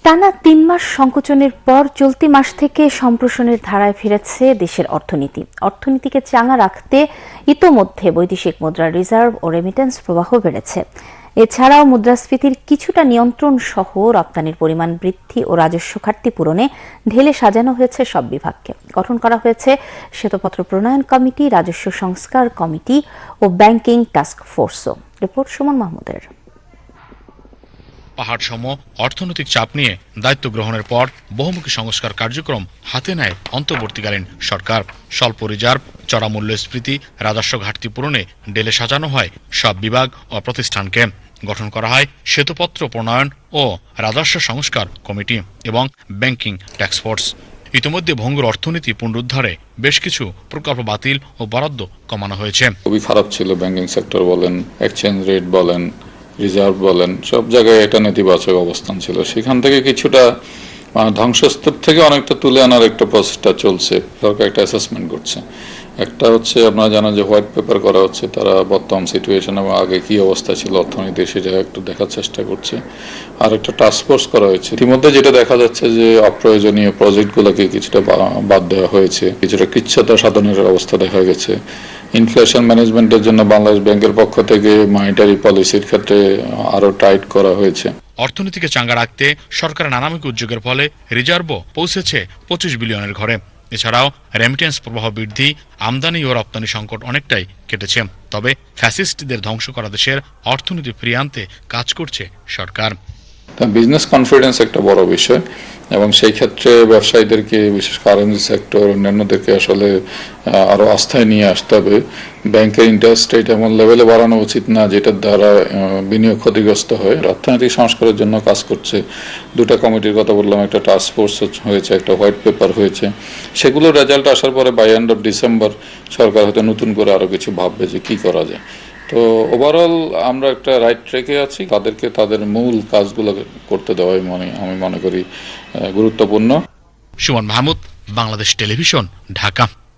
টানা ৩ মাস সংকোচনের পর চলতি মাস থেকে সম্প্রসারণের ধারায় ফিরেছে দেশের অর্থনীতিকে চাঙা রাখতে ইতোমধ্যে বৈদেশিক মুদ্রার রিজার্ভ ও রেমিটেন্স প্রবাহ বেড়েছে। এছাড়াও মুদ্রাস্ফীতির কিছুটা নিয়ন্ত্রণ সহ রপ্তানির পরিমাণ বৃদ্ধি ও রাজস্ব ঘাটতি পূরণে ঢেলে সাজানো হয়েছে সব বিভাগকে। গঠন করা হয়েছে শ্বেতপত্র প্রণয়ন কমিটি, রাজস্ব সংস্কার কমিটি ও ব্যাংকিং টাস্ক ফোর্সও। রিপোর্ট সুমন মাহমুদের। পাহাড়সম অর্থনৈতিক চাপ নিয়ে দায়িত্ব গ্রহণের পর বহুমুখী সংস্কার কার্যক্রম হাতে নেয় অন্তর্বর্তীকালীন সরকার। স্বল্প রিজার্ভ, চড়া মূল্যস্ফীতি, রাজস্ব ঘাটতি পূরণে ঢেলে সাজানো হয় সব বিভাগ ও প্রতিষ্ঠানকে। গঠন করা হয় শ্বেতপত্র প্রণয়ন ও রাজস্ব সংস্কার কমিটি এবং ব্যাংকিং টাস্ক ফোর্স। ইতিমধ্যে ভঙ্গুর অর্থনীতি পুনরুদ্ধারে বেশ কিছু প্রকল্প বাতিল ও বরাদ্দ কমানো হয়েছে। খুবই খারাপ ছিল, ব্যাংকিং সেক্টর বলেন, এক্সচেঞ্জ রেট বলেন, রিজার্ভ বলেন, সব জায়গায় এটা নেতিবাচক অবস্থান ছিল। সেখান থেকে কিছুটা ধ্বংসস্তূপ থেকে অনেকটা তুলে আনার একটা প্রচেষ্টা চলছে। সরকার একটা অ্যাসেসমেন্ট করছে। একটা হচ্ছে আপনারা জানেন যে হোয়াইট পেপার করা হচ্ছে, তারা বর্তমান সিচুয়েশন এবং আগে কি অবস্থা ছিল অর্থনীতি সেটা একটু দেখার চেষ্টা করছে। আর একটা টাস্ক ফোর্স করা হয়েছে। ইতিমধ্যে যেটা দেখা যাচ্ছে যে অপ্রয়োজনীয় প্রজেক্টগুলোকে কিছুটা বাদ দেওয়া হয়েছে, কিছুটা কৃচ্ছতা সাধনের অবস্থা দেখা গেছে। ইনফ্লেশন ম্যানেজমেন্টের জন্য বাংলাদেশ ব্যাংকের পক্ষ থেকে মনিটারি পলিসির ক্ষেত্রে আরো টাইট করা হয়েছে। অর্থনীতিকে চাঙ্গা রাখতে সরকারের নানামুখী উদ্যোগের ফলে রিজার্ভও পৌঁছেছে 25 বিলিয়নের ঘরে। এছাড়াও রেমিটেন্স প্রবাহ বৃদ্ধি, আমদানি ও রপ্তানি সংকট অনেকটাই কেটেছে। তবে ফ্যাসিস্টদের ধ্বংস করা দেশের অর্থনীতি ফিরিয়ে আনতে কাজ করছে সরকার। বিজনেস কনফিডেন্স একটা বড় বিষয় এবং সেই ক্ষেত্রে ব্যবসায়ীদেরকে, বিশেষ কারেন্সি সেক্টর, অন্যান্যদেরকে আসলে আরো আস্থায় নিয়ে আসতে হবে। ব্যাংকের ইন্টারেস্ট রেট এমন লেভেলে বাড়ানো উচিত না যেটার দ্বারা বিনিয়োগ ক্ষতিগ্রস্ত হয়। অর্থনৈতিক সংস্কারের জন্য কাজ করছে। দুটা কমিটির কথা বললাম, একটা টাস্ক ফোর্স হয়েছে, একটা হোয়াইট পেপার হয়েছে। সেগুলোর রেজাল্ট আসার পরে বাই এন্ড অফ ডিসেম্বর সরকার হয়তো নতুন করে আরো কিছু ভাববে যে কি করা যায়। তো ওভারঅল আমরা একটা রাইট ট্র্যাকে আছি। তাদেরকে তাদের মূল কাজগুলো করতে দেওয়াই আমি মনে করি গুরুত্বপূর্ণ। সুমন মাহমুদ, বাংলাদেশ টেলিভিশন, ঢাকা।